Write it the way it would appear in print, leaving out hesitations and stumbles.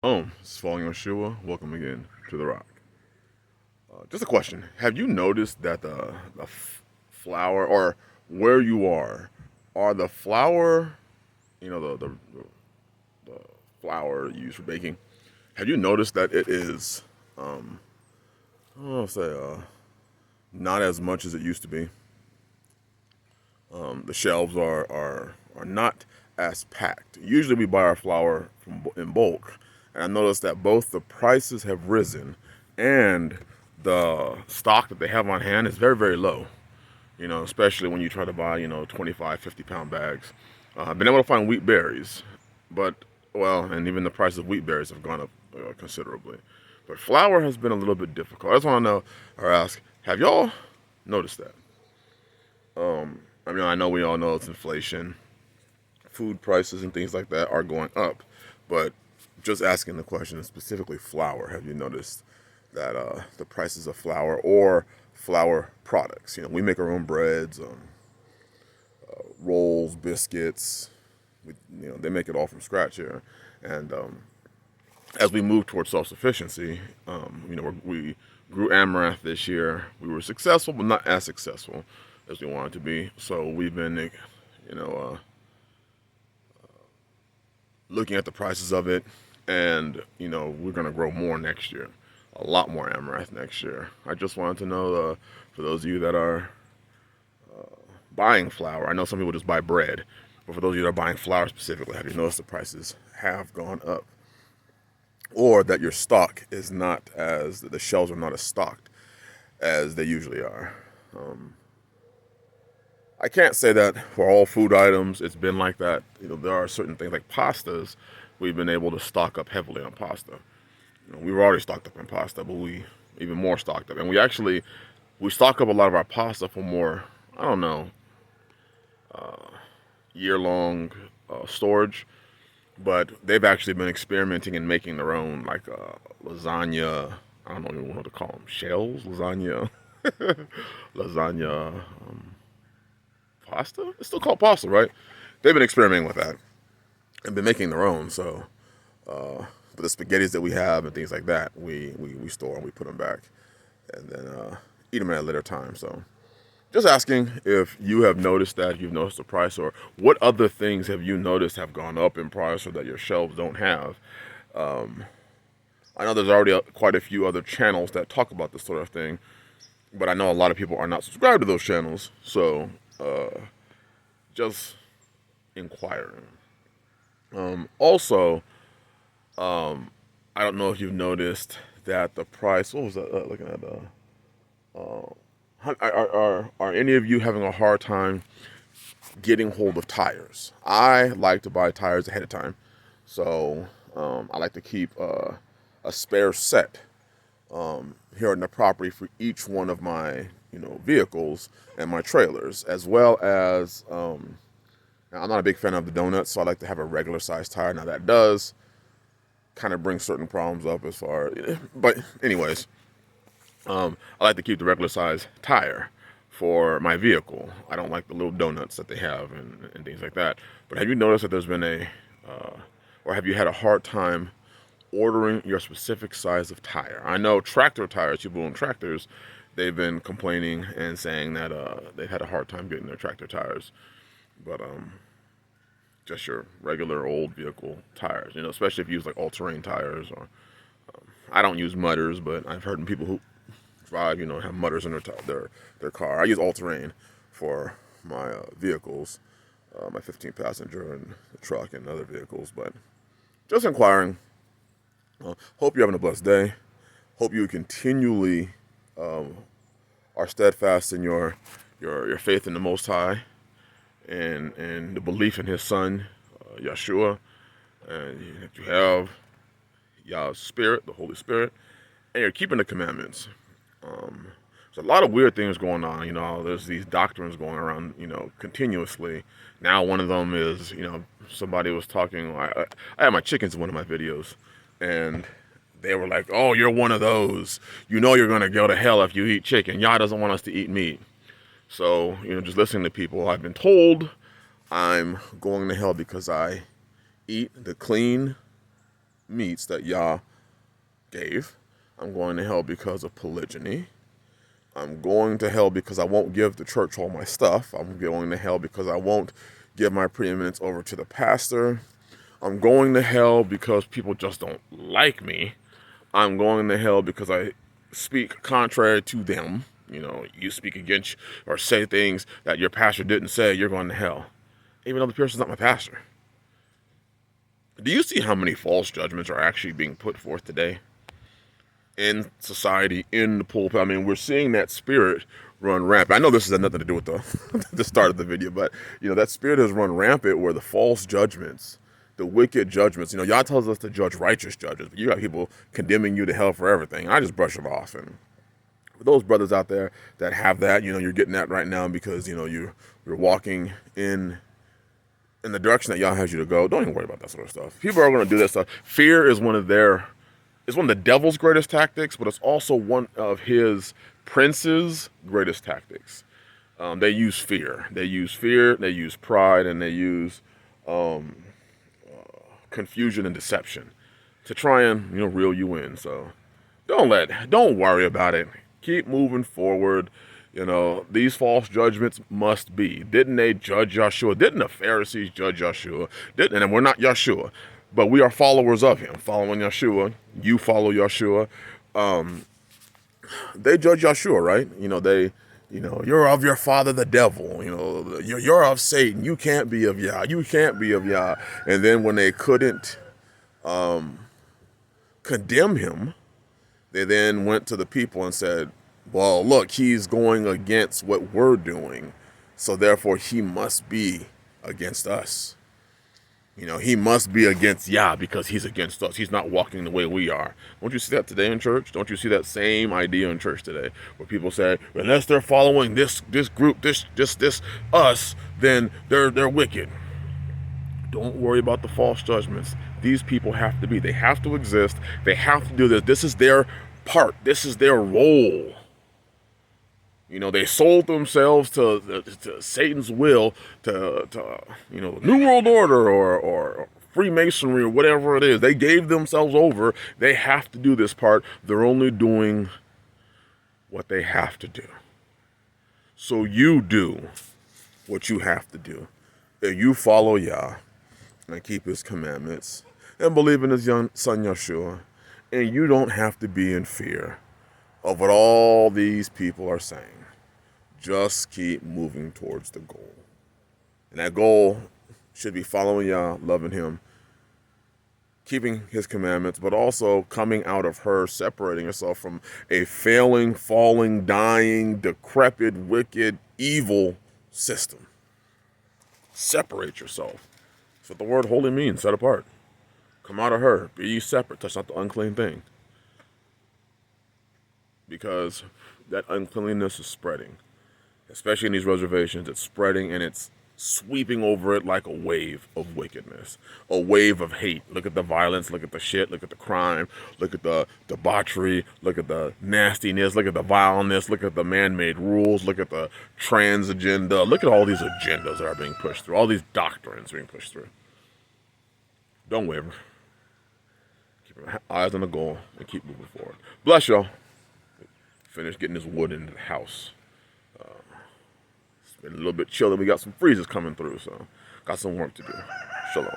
This is Falling Yeshua. Welcome again to The Rock. Just a question. Have you noticed that the flour, or where you are the flour, the flour used for baking, have you noticed that it is, I don't know, say, not as much as it used to be? The shelves are not as packed. Usually we buy our flour in bulk, and I noticed that both the prices have risen and the stock that they have on hand is very, very low. Especially when you try to buy, 25, 50 pound bags. I've been able to find wheat berries, but, well, and even the price of wheat berries have gone up considerably. But flour has been a little bit difficult. I just want to know or ask, have y'all noticed that? I know we all know it's inflation, food prices and things like that are going up, but just asking the question, specifically flour, have you noticed that the prices of flour or flour products? We make our own breads, rolls, biscuits. They make it all from scratch here, and as we move towards self-sufficiency, we grew amaranth this year. We were successful, but not as successful as we wanted to be. So we've been, you know, uh, looking at the prices of it, and we're gonna grow more next year, a lot more amaranth next year. I just wanted to know, for those of you that are buying flour, I know some people just buy bread, but for those of you that are buying flour specifically, have you noticed the prices have gone up, or that your stock is not as the shelves are not as stocked as they usually are? I can't say that for all food items it's been like that. There are certain things like pastas. We've been able to stock up heavily on pasta. We were already stocked up on pasta, but we even more stocked up. And we stock up a lot of our pasta for more, I don't know, year-long storage. But they've actually been experimenting and making their own, like lasagna. I don't even know what to call them. Shells, lasagna, lasagna. Pasta? It's still called pasta, right? They've been experimenting with that and been making their own. So, but the spaghettis that we have and things like that, we store and we put them back, and then eat them at a later time. So, just asking if you have noticed that, you've noticed the price, or what other things have you noticed have gone up in price or that your shelves don't have. I know there's already quite a few other channels that talk about this sort of thing, but I know a lot of people are not subscribed to those channels. So, just inquiring. Also, I don't know if you've noticed that the price. What was that? Looking at are any of you having a hard time getting hold of tires? I like to buy tires ahead of time, so I like to keep a spare set here on the property for each one of my vehicles and my trailers, as well as now, I'm not a big fan of the donuts, so I like to have a regular size tire. Now that does kind of bring certain problems up as far, but anyways, I like to keep the regular size tire for my vehicle. I don't like the little donuts that they have and things like that. But have you noticed that there's been or have you had a hard time ordering your specific size of tire? I know tractor tires, people own tractors, they've been complaining and saying that they've had a hard time getting their tractor tires. But just your regular old vehicle tires, especially if you use like all-terrain tires, or I don't use mudders, but I've heard people who drive, have mudders in their car. I use all-terrain for my vehicles, my 15 passenger and the truck and other vehicles. But just inquiring. Hope you're having a blessed day. Hope you continually are steadfast in your faith in the Most High, and the belief in His Son, Yeshua, and that you have Yah's Spirit, the Holy Spirit, and you're keeping the commandments. There's a lot of weird things going on. There's these doctrines going around, continuously. Now one of them is, somebody was talking. I had my chickens in one of my videos, and they were like, "Oh, you're one of those. You're gonna go to hell if you eat chicken. Yah doesn't want us to eat meat." So, just listening to people, I've been told I'm going to hell because I eat the clean meats that Yah gave. I'm going to hell because of polygyny. I'm going to hell because I won't give the church all my stuff. I'm going to hell because I won't give my preeminence over to the pastor. I'm going to hell because people just don't like me. I'm going to hell because I speak contrary to them. You know, you speak against or say things that your pastor didn't say, you're going to hell. Even though the person's not my pastor. Do you see how many false judgments are actually being put forth today? In society, in the pulpit. I mean, we're seeing that spirit run rampant. I know this has nothing to do with the start of the video, but you know that spirit has run rampant where the false judgments, the wicked judgments. You know, Yah tells us to judge righteous judges, but you got people condemning you to hell for everything. I just brush it off. And for those brothers out there that have that, you know, you're getting that right now because you know you're walking in the direction that Yah has you to go. Don't even worry about that sort of stuff. People are going to do that stuff. Fear is one of the devil's greatest tactics, but it's also one of his prince's greatest tactics. They use fear. They use fear, they use pride, and they use confusion and deception to try and, you know, reel you in. So don't worry about it. Keep moving forward. You know, these false judgments must be. Didn't they judge Yeshua? Didn't the Pharisees judge Yeshua? And we're not Yeshua, but we are followers of him, following Yeshua. You follow Yeshua. They judge Yeshua, right? You're of your father, the devil. You know, you're of Satan. You can't be of Yah. You can't be of Yah. And then when they couldn't condemn him, they then went to the people and said, well, look, he's going against what we're doing, so therefore he must be against us. You know, he must be against Yah because he's against us. He's not walking the way we are. Don't you see that today in church? Don't you see that same idea in church today where people say, unless they're following this group, this us, then they're wicked. Don't worry about the false judgments. These people have to be. They have to exist. They have to do this. This is their part. This is their role. You know, they sold themselves to Satan's will, to you know, New World Order or Freemasonry or whatever it is. They gave themselves over. They have to do this part. They're only doing what they have to do. So you do what you have to do. And you follow Yah and keep his commandments and believe in his son Yeshua. And you don't have to be in fear of what all these people are saying. Just keep moving towards the goal. And that goal should be following Yah, loving him, keeping his commandments, but also coming out of her, separating yourself from a failing, falling, dying, decrepit, wicked, evil system. Separate yourself. That's what the word holy means, set apart. Come out of her, be ye separate, touch not the unclean thing. Because that uncleanliness is spreading. Especially in these reservations, it's spreading and it's sweeping over it like a wave of wickedness, a wave of hate. Look at the violence, look at the shit, look at the crime, look at the debauchery, look at the nastiness, look at the vileness, look at the man-made rules, look at the trans agenda, look at all these agendas that are being pushed through, all these doctrines being pushed through. Don't waver. Keep your eyes on the goal and keep moving forward. Bless y'all. Finish getting this wood into the house. It's been a little bit chilly. We got some freezes coming through, so got some work to do. Shalom.